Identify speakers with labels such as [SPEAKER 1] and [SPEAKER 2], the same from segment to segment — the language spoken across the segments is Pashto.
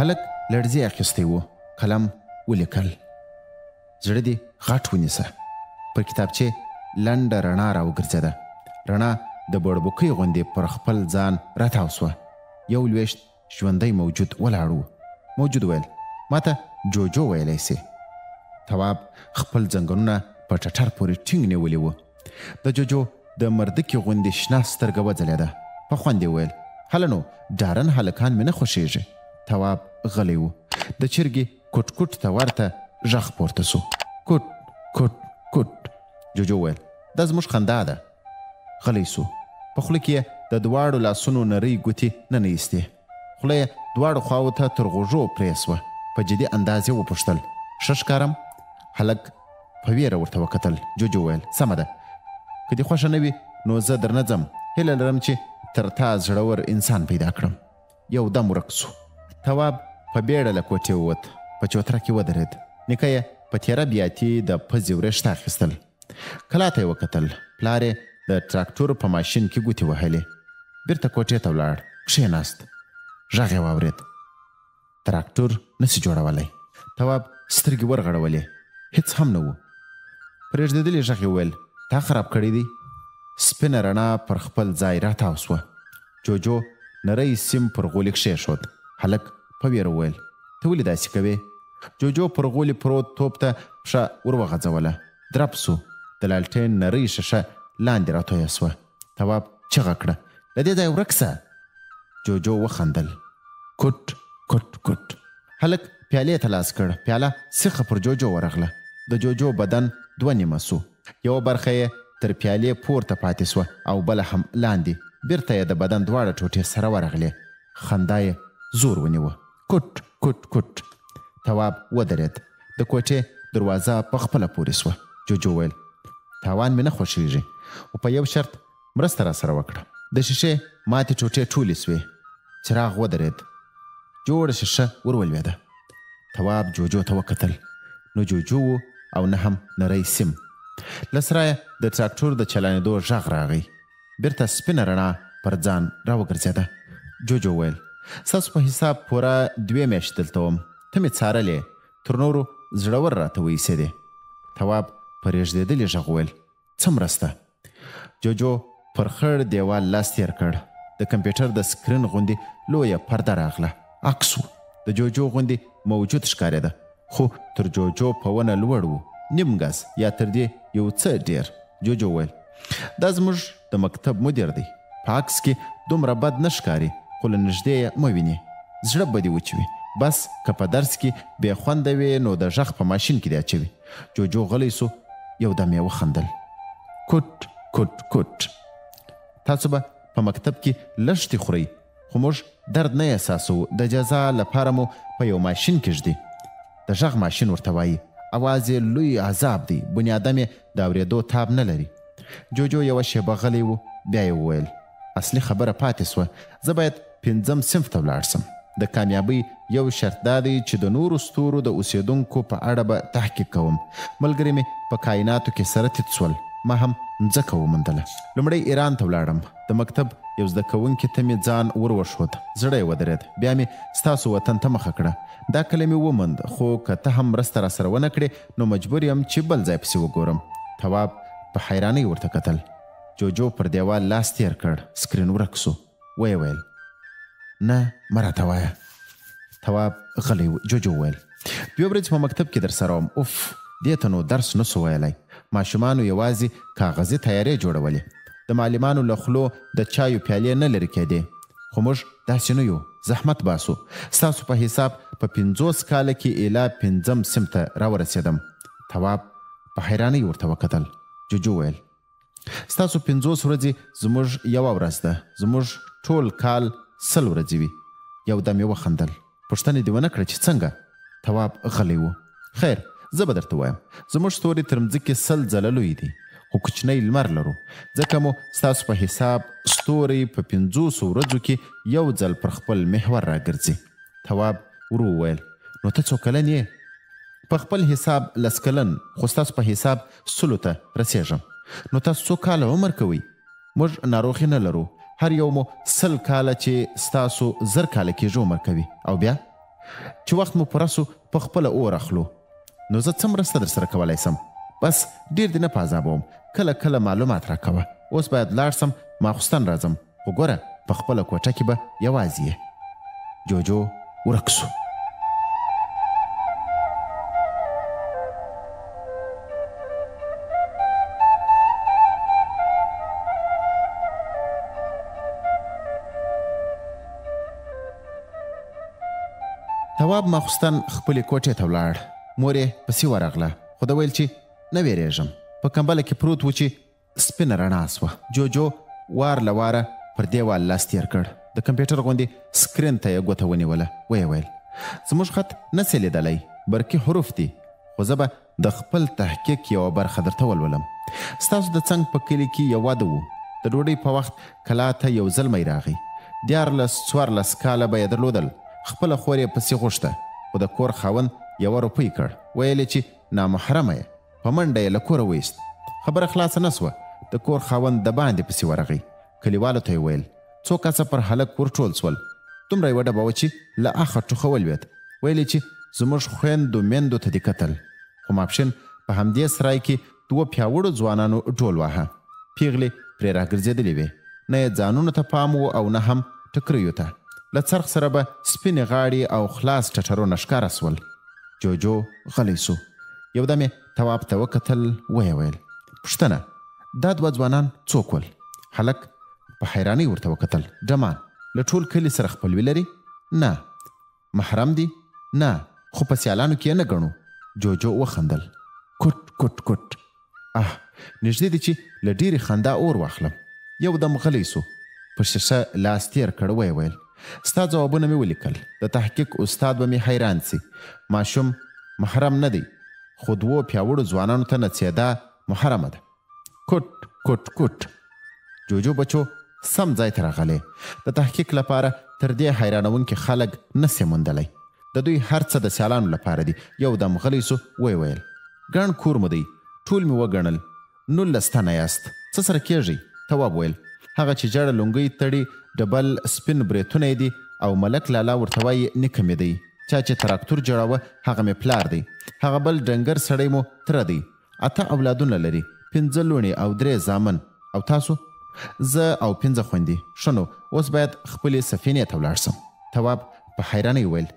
[SPEAKER 1] هلک لړزې اخیستی و. قلم ولیکل. زړه دې غټ ونیسه. پر کتابچې لنډه رڼا راوګرځېده. رڼا د بړبوکۍ غوندې پر خپل ځان راتاو سوه. یو لویشت ژوندی موجود ولاړ و. موجود ویل ماته جوجو ویلی سي. تواب خپل زنګنونه په ټټر پورې ټینګ نیولي وو. د جوجو د مردکې غوندې شنه سترګه وځلېده. په خوند یې ویل هله نو ډارن هلکان مې نه خوښېږي. تواب غلی و. د چرګې کوټ کوټ ته ورته غږ پورته سو. کوټ کوټ کوټ. جوجو ویل دا زموږ خندا ده. غلی سو. په خوله کې د دواړو لاسونو نرۍ ګوتې ننیستې. خوله یې دواړو خواو ته تر غوږو پرې سوه. په جدي انداز یې وپوښتل ښه ښکارم؟ هلک په ویره ورته وکتل. جوجو ویل سمه ده، که دې خوښه نه وي نو زه درنه ځم. هیله لرم چې تر تا زړور انسان پیدا کړم. یو دم ورک سو. تواب په بیړه له کوټې ووت. په چوتره کې ودرېد. نیکه یې په تیاره بیاتي د پزې وریښته اخیستل. کلا ته یې وکتل. پلار یې د تراکتور په ماشین کې ګوتې وهلې. بیرته کوټې ته ولاړ. کښېناست. غږ یې واورېد. تراکتور نسي جوړولی. تواب سترګې ورغړولې. هیڅ هم نه و. پرېږدېدلې غږ یې وویل تا خراب کړی دی. سپینه رڼا پر خپل ځای راتاو سوه. جوجو نری سیم پر غولي کښېښود. هلک په ویره وویل ته ولې داسې کوې؟ جوجو پر غولي پروت توپ ته پښه وروغځوله. درب سو. د لالټین نری شیشه لاندې راتویه سوه. تواب چغه کړه له دې ځای ورک سه. جوجو وخندل. کوټ کوټ کوټ. هلک پیالې ته لاس کړ. پیاله سیخه پر جوجو ورغله. د جوجو بدن دوه نیمه سو. یوه برخه یې تر پیالې پورته پاتې سوه او بله هم لاندې. بیرته یې د بدن دواړه ټوټې سره ورغلې. خندا یې زور ونیوه. کوټ کوټ کوټ. تواب ودرېد. د کوټې دروازه په خپله پورې سوه. جوجو ویل تاوان مې نه خوښېږي، خو په یو شرط مرسته را سره وکړه. د شیشې ماتې ټوټې ټولې سوې. چراغ ودرېد. جوړه شیشه ورولوېده. تواب جوجو ته وکتل. نو جوجو و او نه هم نری سیم. له سرایه د تراکتور د چلانېدو غږ راغی. بیرته سپینه رڼا پر ځان راوګرځېده. جوجو ویل ستاسو په حساب پوره 2 میاشتې دلته وم. ته مې څارلې، تر نورو زړور راته وایسېدې. تواب په رېږدېدلي غږ وویل څه مرسته؟ جوجو پر خړ دیوال لاس تېر کړ. د کمپیوټر د سکرین غوندې لویه پرده راغله. عکس و. د جوجو غوندې موجود ښکارېده، خو تر جوجو په ونه لوړ و. نیم ګز یا تر دې یو څه ډېر. جوجو ویل دا زموږ د مکتب مدیر دی. په عکس کې دومره بد نه ښکاري، خو له نږدې یې مه وینې. زړه به دې وچوي. بس که په درس کې بې خونده وي نو د غږ په ماشین کې دې اچوي. جوجو غلی سو. یو دم یې وخندل. کوټ کوټ کوټ. تاسو به په مکتب کې لښتې خورئ، خو موږ درد نه احساسوو. د جزا لپاره مو په یو ماشین کې ږدي. د غږ ماشین ورته وایي. اواز یې لوی عذاب دی. بني ادم یې د اورېدو تاب نه لري. جوجو یوه شیبه غلی و. بیا یې وویل اصلي خبره پاتې سوه. زه باید 5م صنف ته ولاړ سم. د کامیابۍ یو شرط دا دی چې د نورو ستورو د اوسېدونکو په اړه به تحقیق کوم. ملګري مې په کائناتو کې سره تیت سول. ما هم مځکه وموندله. لومړی ایران ته ولاړم. د مکتب یو زده کوونکي ته مې ځان وروښود. زړه یې ودرېد. بیا مې ستاسو وطن ته مخه کړه. دا کله مې وموند، خو که ته هم مرسته را سره ونه کړې نو مجبور یم چې بل ځای پسې وګورم. تواب په حیرانۍ ورته کتل. جوجو پر دیوال لاس تېر کړ. سکرین ورک سو. ویې ویل نه مه راته وایه. تواب غلی و. جوجو ویل 2 ورځې په مکتب کې در سره وم. اوف دې ته نو درس نسو ویلی. ماشومانو یوازې کاغذي تیارې جوړولې. د معلمانو له خولو د چایو پیالې نه لرې کېدې. خو موږ داسې نه یو. زحمت باسو. ستاسو په حساب په 50 کاله کې اله 5م صنف ته راورسېدم. تواب په حیرانۍ ورته وکتل. جوجو ویل ستاسو 50 ورځې زموږ یوه ورځ ده. زموږ ټول کال 100 ورځې وي. یو دم یې وخندل. پوښتنه دې ونه کړه چې څنګه؟ تواب غلی و. خیر زه به درته وایم. زموږ ستوري تر مځکې 100 ځله لوی دي، خو کوچنی لمر لرو. ځکه مو ستاسو په حساب ستوري په 500 ورځو کې یو ځل پر خپل محور راګرځي. تواب ورو وویل نو ته څو کلن یې؟ په خپل حساب 10 کلن، خو ستاسو په حساب 100 ته رسېږم. نو تاسو څو کاله عمر کوئ؟ موږ ناروغي نه لرو. هر یو مو 100 کاله چې ستاسو 1000 کاله کېږي عمر کوي. او بیا چې وخت مو پوره سو په خپله اور اخلو. نو زه څه مرسته در سره کولی سم؟ بس ډېر دې نه په عذابوم، کله کله معلومات راکوه. اوس باید لاړ سم، ماخوستن راځم، خو ګوره په خپله کوټه کې به یوازې یې. جوجو ورک سو. تواب ماخوستن خپلې کوټې ته ولاړ. مور یې پسې ورغله، خو ده ویل چې نه ویرېږم. په کمبله کې پروت و چې سپینه رڼا سوه. جوجو وار له واره پر دیوال لاس تېر کړ. د کمپیوټر غوندې سکرین ته یې ګوته ونیوله. ویې ویل زموږ خط نه سې لیدلی، برقي حروف دي، خو زه به د خپل تحقیق یوه برخه درته ولولم. ستاسو د څنګ په کلي کې یو واده و. د ډوډۍ په وخت کلا ته یو زلمی راغی. 14 کاله به یې درلودل. خپله خور یې پسې غوښته، خو د کور خاوند 1 روپۍ کړ. ویل یې چې نامحرمه یې. په منډه یې له کوره ویست. خبره خلاصه نه سوه. د کور خاوند د باندې پسې ورغی. کلیوالو ته یې ویل 2 کسه پر هلک ورټول سول. دومره یې وډباوه چې له اخه ټوخه ولوېد. ویل یې چې زموږ خویندو میندو ته دې کتل. خو ماپښین په همدې سرای کې 2 پیاوړو ځوانانو ډول واهه. پیغلې پرې راګرځېدلې وې. نه یې ځانونو ته پام و او نه هم ټکریو ته. له څرخ سره به سپینې غاړې او خلاص ټټرونه ښکاره سول. جوجو غلی سو. یو دم یې تواب ته وکتل. ویې ویل پوښتنه، دا 2 ځوانان څوک ول؟ هلک په حیرانۍ ورته وکتل. ډمان له ټول کلي سره خپلوي لري؟ نه. محرم دي؟ نه، خو په سیالانو کې یې نه ګڼو. جوجو وخندل. کوټ کوټ کوټ. نږدې دی چې له ډېرې خندا اور واخلم. یو دم غلی سو. په شیشه لاس تېر کړ. ویې ویل ستا ځوابونه مې ولیکل. د تحقیق استاد به مې حیران سي. ماشوم محرم نه دی، خو 2 پیاوړو ځوانانو ته نڅېدا محرمه ده. کوټ کوټ کوټ. جوجو بچو سم ځای ته راغلی. د تحقیق لپاره تر دې حیرانونکي خلک نه سي موندلی. د دوی هر څه د سیالانو لپاره دي. یو دم غلی سو. ویې ویل ګڼ کور مو دی، ټول مې وګڼل، 19 تنه یاست، څه سره کېږئ؟ تواب ویل هغه چې جړه لونګۍ تړي، ډبل سپین بریتونه یې دي او ملک لالا ورته وایي نیکه مې دی. چا چې تراکتور جوړاوه هغه مې پلار دی. هغه بل ډنګر سړی مو تره دی. 8 اولادونه لري، 5 لوڼې او 3 زامن. او تاسو؟ زه او 5 خویندې. ښه نو اوس باید خپلې سفینې ته ولاړ سم. تواب په حیرانۍ ویل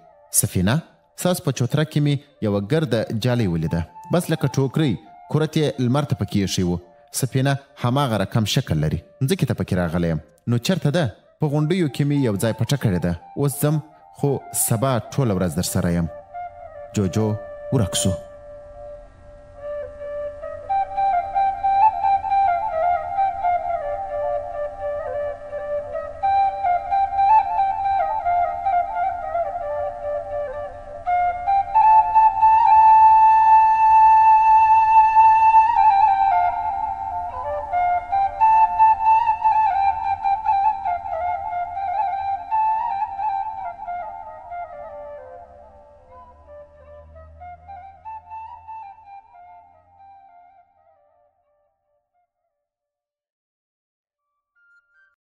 [SPEAKER 1] سفینه؟ ستاسو په چوتره کې مې یوه ګرده جالۍ ولیده، بس لکه ټوکرۍ، کورت یې لمر ته پکې ایښی و. سفینه هماغه رقم شکل لري. ځمکې ته پکې راغلی یم. نو چېرته ده؟ په غونډیو کې مې یو ځای پټه کړې ده. اوس ځم، خو سبا ټوله ورځ در سره یم. جوجو ورک سو.